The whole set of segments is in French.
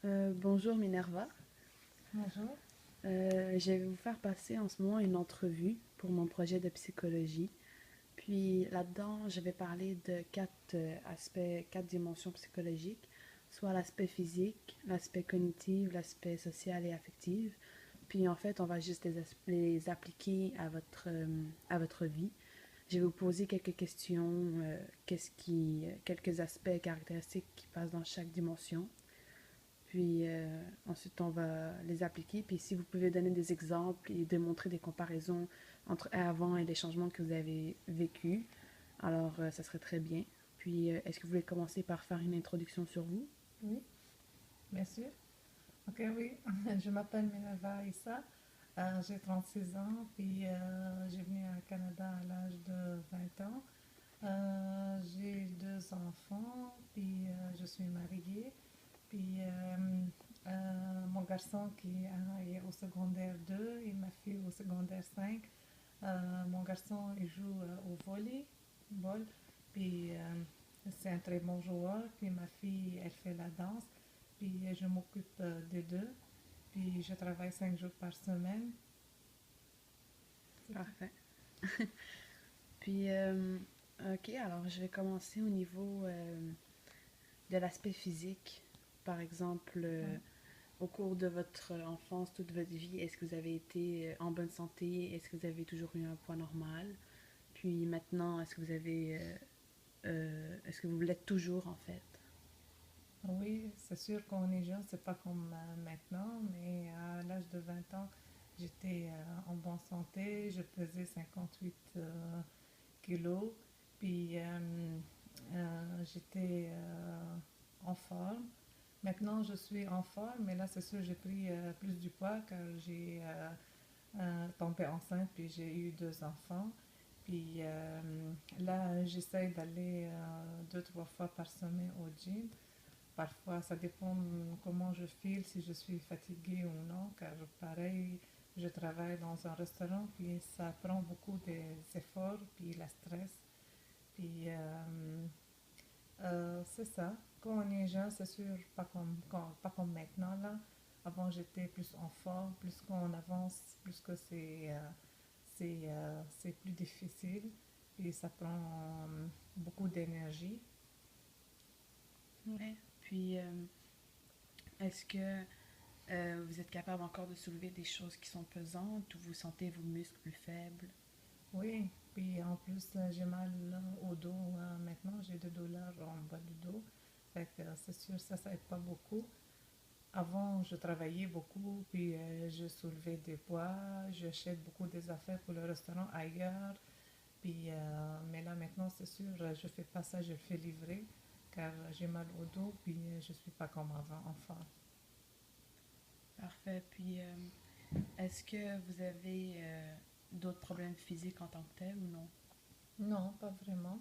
Bonjour Minerva. Bonjour. Je vais vous faire passer en ce moment une entrevue pour mon projet de psychologie. Puis là-dedans, je vais parler de quatre aspects, quatre dimensions psychologiques, soit l'aspect physique, l'aspect cognitif, l'aspect social et affectif. Puis en fait, on va juste les appliquer à votre vie. Je vais vous poser quelques questions, quelques aspects caractéristiques qui passent dans chaque dimension. Puis ensuite, on va les appliquer. Puis si vous pouvez donner des exemples et démontrer des comparaisons entre avant et les changements que vous avez vécus, alors ça serait très bien. Puis est-ce que vous voulez commencer par faire une introduction sur vous? Oui, bien sûr. Ok, oui. Je m'appelle Minerva Issa. J'ai 36 ans, puis j'ai venu au Canada à l'âge de 20 ans. J'ai deux enfants, puis je suis mariée. Puis mon garçon qui est au secondaire 2 et ma fille au secondaire 5. Mon garçon, il joue au volleyball, puis c'est un très bon joueur. Puis ma fille, elle fait la danse, puis je m'occupe des deux. Puis je travaille 5 jours par semaine. C'est tout. Parfait. Puis, ok, alors je vais commencer au niveau de l'aspect physique. Par exemple, Ouais. au cours de votre enfance, toute votre vie, est-ce que vous avez été en bonne santé? Est-ce que vous avez toujours eu un poids normal? Puis maintenant, est-ce que vous l'êtes toujours en fait? Oui, c'est sûr qu'on est jeune, c'est pas comme maintenant, mais à l'âge de 20 ans, j'étais en bonne santé, je pesais 58 kilos, puis j'étais en forme. Maintenant, je suis en forme, mais là, c'est sûr, j'ai pris plus du poids car j'ai tombé enceinte, puis j'ai eu deux enfants. Puis là, j'essaie d'aller deux, trois fois par semaine au gym. Parfois, ça dépend comment je file, si je suis fatiguée ou non, car pareil, je travaille dans un restaurant, puis ça prend beaucoup d'efforts, puis la stress. Puis c'est ça. Quand on est jeune, c'est sûr, pas comme maintenant là. Avant, j'étais plus en forme, plus qu'on avance, plus que c'est plus difficile. Et ça prend beaucoup d'énergie. Ouais. Puis, est-ce que vous êtes capable encore de soulever des choses qui sont pesantes ou vous sentez vos muscles plus faibles? Oui, puis en plus, j'ai mal au dos maintenant. J'ai des douleurs en bas du dos. Fait que c'est sûr, ça aide pas beaucoup. Avant, je travaillais beaucoup, puis je soulevais des poids, j'achète beaucoup des affaires pour le restaurant ailleurs. Puis, mais là maintenant, c'est sûr, je fais pas ça, je le fais livrer, car j'ai mal au dos, puis je suis pas comme avant, enfin. Parfait. Puis, est-ce que vous avez d'autres problèmes physiques en tant que tel ou non? Non, pas vraiment.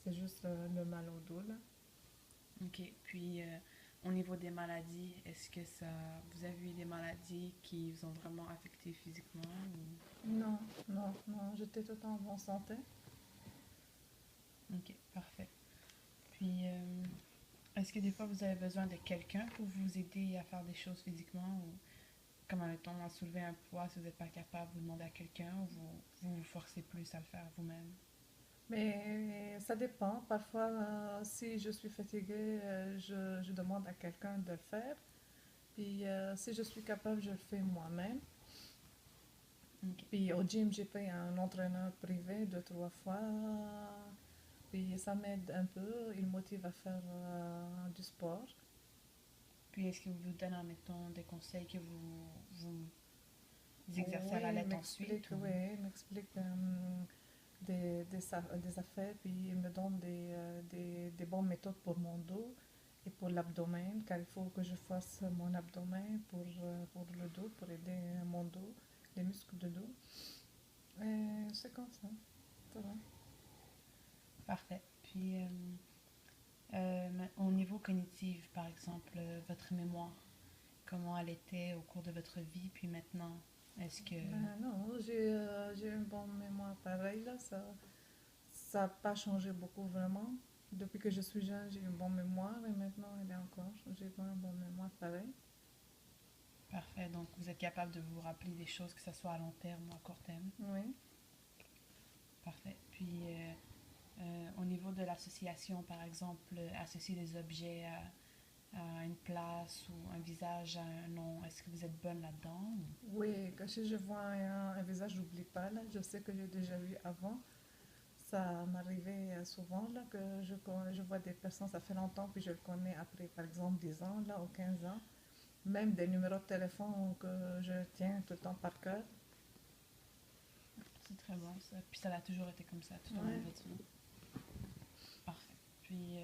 C'est juste le mal au dos, là. Ok. Puis, au niveau des maladies, est-ce que vous avez eu des maladies qui vous ont vraiment affecté physiquement ou... Non, non, non, j'étais tout en bonne santé. Ok, parfait. Puis, est-ce que des fois vous avez besoin de quelqu'un pour vous aider à faire des choses physiquement ou comme mettons à soulever un poids si vous n'êtes pas capable, vous demandez à quelqu'un ou vous forcez plus à le faire vous-même? Mais ça dépend. Parfois, si je suis fatiguée, je demande à quelqu'un de le faire. Puis si je suis capable, je le fais moi-même. Ok, Puis au gym, j'ai pris un entraîneur privé deux, trois fois. Puis ça m'aide un peu. Il me motive à faire du sport. puis est-ce que vous donne, admettons, des conseils que vous exercez à la Oui, lettre ensuite ou... il m'explique des affaires. Puis il me donne des bonnes méthodes pour mon dos et pour l'abdomen, car il faut que je fasse mon abdomen pour le dos, pour aider mon dos, les muscles de dos. Et c'est comme ça va. Parfait. Puis, au niveau cognitif, par exemple, votre mémoire, comment elle était au cours de votre vie, puis maintenant, est-ce que... Ben non, j'ai une bonne mémoire pareil là, ça n'a pas changé beaucoup vraiment. Depuis que je suis jeune, j'ai une bonne mémoire et maintenant elle est encore, j'ai pas une bonne mémoire pareil. Parfait. Donc, vous êtes capable de vous rappeler des choses, que ce soit à long terme ou à court terme. Oui. Parfait. Puis, au niveau de l'association, par exemple, associer des objets à une place ou un visage à un nom, est-ce que vous êtes bonne là-dedans? Oui, que si je vois un visage, j'oublie pas, là. Je sais que j'ai déjà vu avant. Ça m'arrivait souvent, là, que je vois des personnes, ça fait longtemps, puis je le connais après, par exemple, 10 ans, là, ou 15 ans. Même des numéros de téléphone que je tiens tout le temps par cœur. C'est très bon, ça. Puis, ça a toujours été comme ça tout au long Ouais. de votre vie. Parfait. Puis,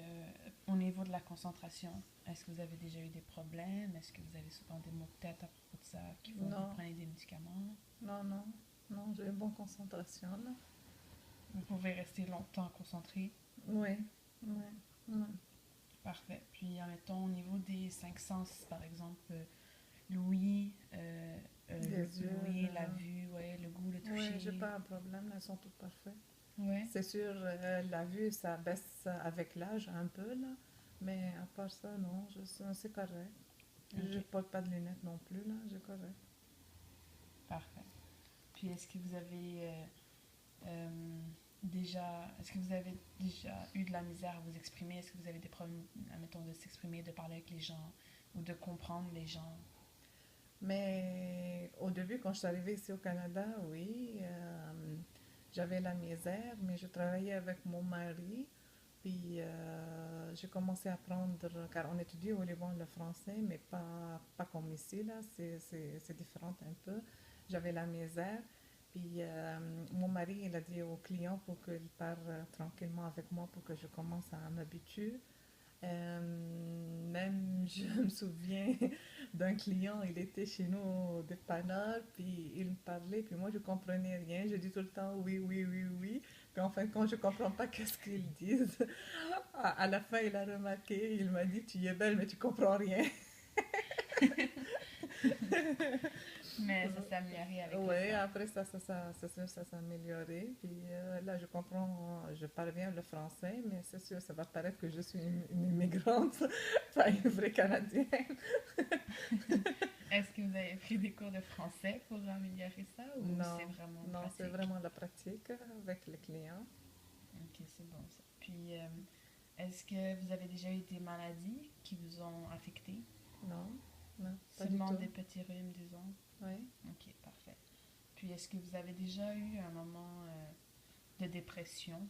au niveau de la concentration, est-ce que vous avez déjà eu des problèmes? Est-ce que vous avez souvent des maux de tête à propos de ça, qui font que vous Non, prenez des médicaments? non, non, non, j'ai une bonne concentration, là. Vous pouvez rester longtemps concentré. Oui, oui, oui. Parfait. Puis, admettons, au niveau des cinq sens, par exemple, l'ouïe, Les yeux, l'ouïe, la vue, ouais, le goût, le oui, j'ai toucher. pas un problème, là, elles sont toutes parfaites. Ouais. C'est sûr, la vue, ça baisse avec l'âge un peu, là. Mais à part ça, non, c'est correct. Je Ok. porte pas de lunettes non plus, là, j'ai correct. Parfait. Puis, est-ce que vous avez déjà eu de la misère à vous exprimer? Est-ce que vous avez des problèmes, admettons, de s'exprimer, de parler avec les gens ou de comprendre les gens? Mais au début, quand je suis arrivée ici au Canada, oui, j'avais la misère, mais je travaillais avec mon mari. Puis j'ai commencé à apprendre, car on étudie au Liban le français, mais pas comme ici, là, c'est différent un peu. J'avais la misère. Puis mon mari, il a dit au client pour qu'il parle tranquillement avec moi pour que je commence à m'habituer. Même je me souviens d'un client, il était chez nous au dépanneur, puis il me parlait, puis moi je comprenais rien. Je dis tout le temps oui, oui, oui, oui. Puis en fin de compte, je comprends pas qu'est-ce qu'ils disent. À la fin, il a remarqué, il m'a dit tu es belle, mais tu comprends rien. Mais ça s'est amélioré avec le Oui, temps. après c'est sûr, ça s'est amélioré. Puis là, je comprends, je parle bien le français, mais c'est sûr, ça va paraître que je suis une immigrante, pas une vraie Canadienne. Est-ce que vous avez pris des cours de français pour améliorer ça ou c'est Non, vraiment non, c'est pratique? vraiment la pratique avec les clients. Ok, c'est bon ça. Puis, est-ce que vous avez déjà eu des maladies qui vous ont affecté? Non, non, pas du Seulement tout. des petits rhumes, disons. Oui. Ok, parfait. Puis, est-ce que vous avez déjà eu un moment de dépression,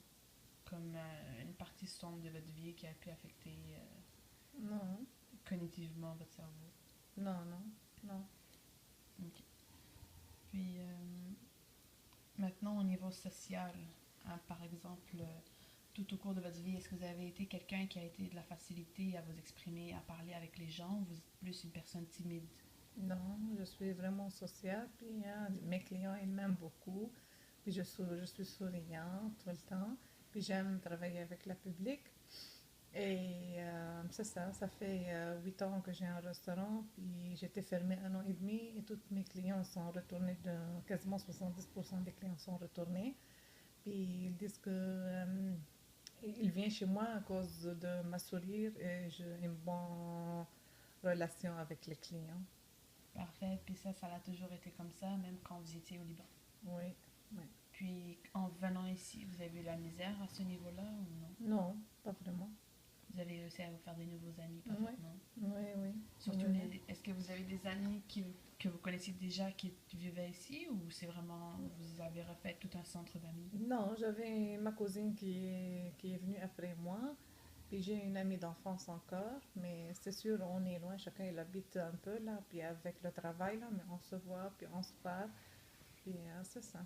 comme une partie sombre de votre vie qui a pu affecter Non, cognitivement votre cerveau? non, non, non. Ok. Puis, maintenant, au niveau social, hein, par exemple, tout au cours de votre vie, est-ce que vous avez été quelqu'un qui a été de la facilité à vous exprimer, à parler avec les gens, ou vous êtes plus une personne timide? Non, je suis vraiment sociable. Puis, hein, mes clients, ils m'aiment beaucoup. Puis, je suis souriante tout le temps. Puis, j'aime travailler avec le public. Et c'est ça, ça fait 8 ans que j'ai un restaurant. Puis, j'étais fermée 1 an et demi. Et tous mes clients sont retournés. Quasiment 70% des clients sont retournés. Puis, ils disent que il vient chez moi à cause de ma sourire et j'ai une bonne relation avec les clients. Parfait. Puis ça a toujours été comme ça, même quand vous étiez au Liban. Oui, oui. Puis en venant ici, vous avez eu la misère à ce niveau-là ou non? Non, pas vraiment. Vous avez réussi à vous faire des nouveaux amis Oui, parfaitement. oui, oui. Surtout, Oui. est-ce que vous avez des amis que vous connaissiez déjà qui vivaient ici ou c'est vraiment, vous avez refait tout un centre d'amis? Non, j'avais ma cousine qui est venue après moi. Puis j'ai une amie d'enfance encore, mais c'est sûr, on est loin, chacun il habite un peu là, puis avec le travail là, mais on se voit, puis on se parle, puis c'est ça.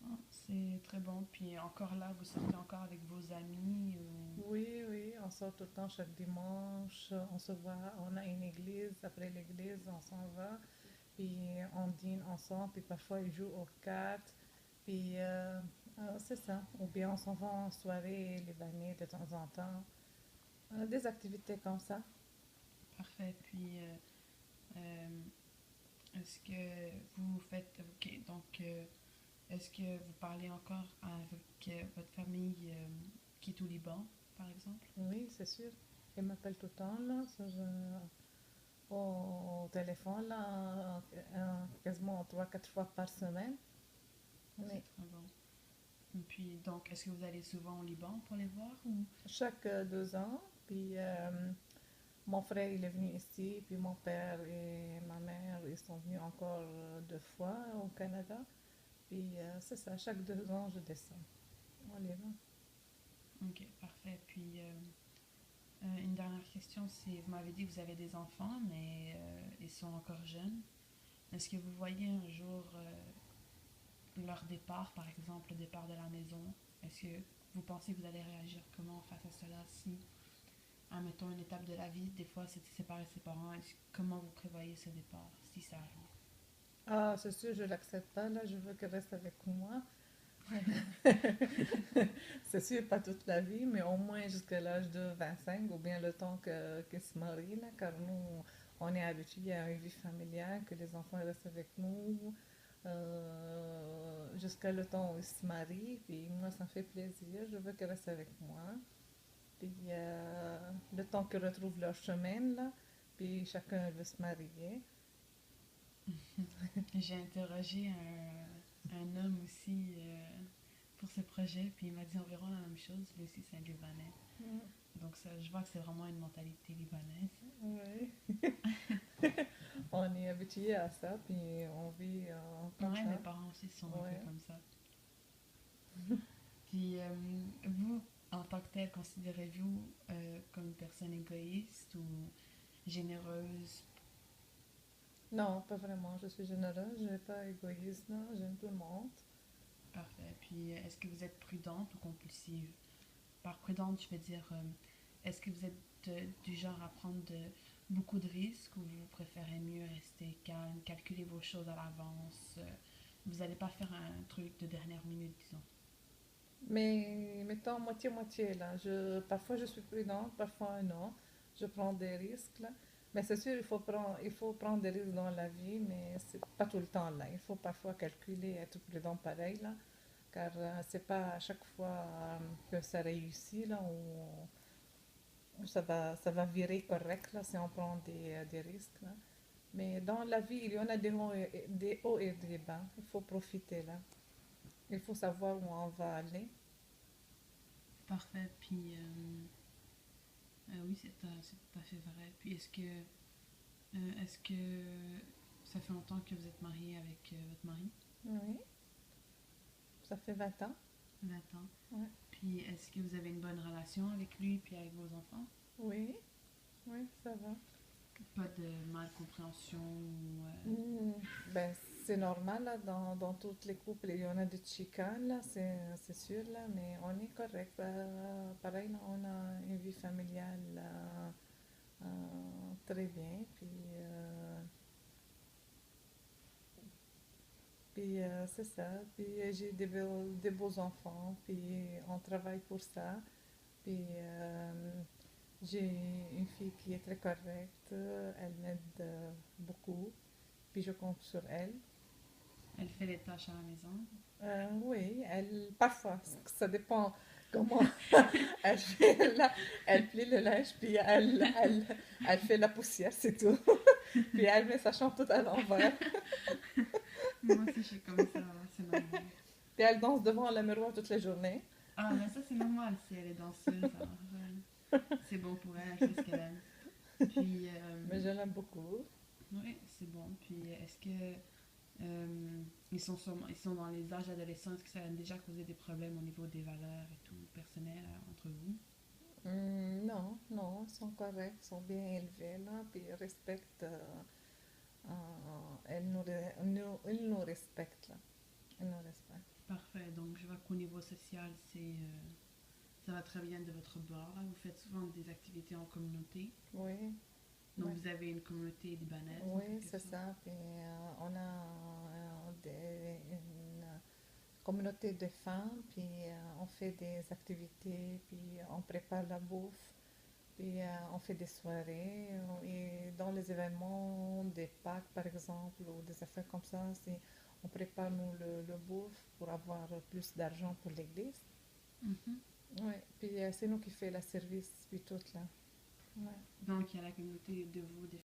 Ah, c'est très bon. Puis encore là, vous sortez encore avec vos amis ou... Oui, oui, on sort tout le temps chaque dimanche, on se voit, on a une église, après l'église, on s'en va, puis on dîne ensemble, puis parfois ils jouent aux cartes, puis c'est ça. Ou bien on s'en va en soirée libanais de temps en temps. Des activités comme ça. Parfait. Puis euh, est-ce que vous faites... Ok, donc est-ce que vous parlez encore avec votre famille qui est au Liban, par exemple? Oui, c'est sûr. Ils m'appellent tout le temps, là. Ça, téléphone, là, quasiment 3, 4 fois par semaine. C'est Oui. très bon. Et puis, donc, est-ce que vous allez souvent au Liban pour les voir ou... Chaque 2 ans. Puis mon frère, il est venu ici. Puis mon père et ma mère, ils sont venus encore 2 fois au Canada. Puis c'est ça, chaque 2 ans, je descends. On y va. Ok, parfait. Puis, une dernière question, c'est, vous m'avez dit que vous avez des enfants, mais ils sont encore jeunes. Est-ce que vous voyez un jour leur départ, par exemple, le départ de la maison? Est-ce que vous pensez que vous allez réagir comment face à cela si, admettons, une étape de la vie, des fois, c'est de séparer ses parents? Comment vous prévoyez ce départ, si ça arrive? Ah, c'est sûr, je l'accepte pas. Là, je veux qu'elle reste avec moi. C'est sûr, pas toute la vie, mais au moins jusqu'à l'âge de 25 ou bien le temps qu'elle se marie, là, car nous, on est habitués à une vie familiale, que les enfants restent avec nous jusqu'à le temps où ils se marient. Puis moi, ça me fait plaisir. Je veux qu'elle reste avec moi. Puis le temps qu'ils retrouvent leur chemin, là, puis chacun veut se marier. J'ai interrogé un homme aussi pour ce projet, puis il m'a dit environ la même chose. Lui aussi, c'est un Libanais. Mm. Donc, ça, je vois que c'est vraiment une mentalité libanaise. Oui. On est habitué à ça, puis on vit comme Ouais, mes ça. parents aussi sont un peu Ouais. comme ça. Puis, vous, en tant que tel, considérez-vous comme une personne égoïste ou généreuse? Non, pas vraiment. Je suis généreuse, je n'ai pas égoïste, non, j'aime tout le monde. Parfait. Puis, est-ce que vous êtes prudente ou compulsive? Par prudente, je veux dire, est-ce que vous êtes du genre à prendre beaucoup de risques ou vous préférez mieux rester calme, calculer vos choses à l'avance? Vous n'allez pas faire un truc de dernière minute, disons. Mais mettons moitié-moitié, là. Parfois je suis prudente, parfois non. Je prends des risques, là. Mais c'est sûr, il faut prendre des risques dans la vie, mais c'est pas tout le temps, là. Il faut parfois calculer, être prudent pareil, là. Car c'est pas à chaque fois que ça réussit, là, où ça va virer correct, là, si on prend des risques, là. Mais dans la vie, il y en a des hauts et des bas. Il faut profiter, là. Il faut savoir où on va aller. Parfait. Puis, oui, c'est tout à fait vrai. Puis, est-ce que ça fait longtemps que vous êtes marié avec votre mari? Oui, ça fait 20 ans. 20 ans. Ouais. Puis, est-ce que vous avez une bonne relation avec lui puis avec vos enfants? Oui, oui, ça va. Pas de malcompréhension ou... Mm, Ben, c'est normal, là, dans tous les couples, il y en a des chicanes, là, c'est sûr, là, mais on est correct. Pareil, là, on a une vie familiale très bien, puis c'est ça. Puis j'ai des beaux enfants, puis on travaille pour ça. Puis j'ai une fille qui est très correcte, elle m'aide beaucoup, puis je compte sur elle. elle fait les tâches à la maison? Oui, parfois, ça dépend comment elle fait. Elle plie le linge, puis elle fait la poussière, c'est tout. Puis elle met sa chambre toute à l'envers. Moi aussi, je suis comme ça, c'est normal. Puis elle danse devant le miroir toute la journée. Ah, mais ça, c'est normal si elle est danseuse. Alors, c'est bon pour elle, elle fait ce qu'elle aime. Puis, Mais je l'aime beaucoup. oui, c'est bon. Puis, est-ce que ils sont dans les âges adolescents? Est-ce que ça a déjà causé des problèmes au niveau des valeurs et tout, personnel entre vous? Non, non, ils sont corrects, ils sont bien élevés, là, puis ils respectent. Ils nous respectent, là. Ils nous respectent. Parfait. Donc, je vois qu'au niveau social, ça va très bien de votre bord. Là. Vous faites souvent des activités en communauté. Oui, Donc, oui. vous avez une communauté libanaise, en Oui, quelque c'est sorte. ça. Puis on a une communauté de femmes, puis on fait des activités, puis on prépare la bouffe, puis on fait des soirées. Et dans les événements des Pâques, par exemple, ou des affaires comme ça, on prépare nous le bouffe pour avoir plus d'argent pour l'église. Mhm. Oui, puis c'est nous qui fait la service, puis tout là. Ouais. Donc, il y a la communauté de vous, des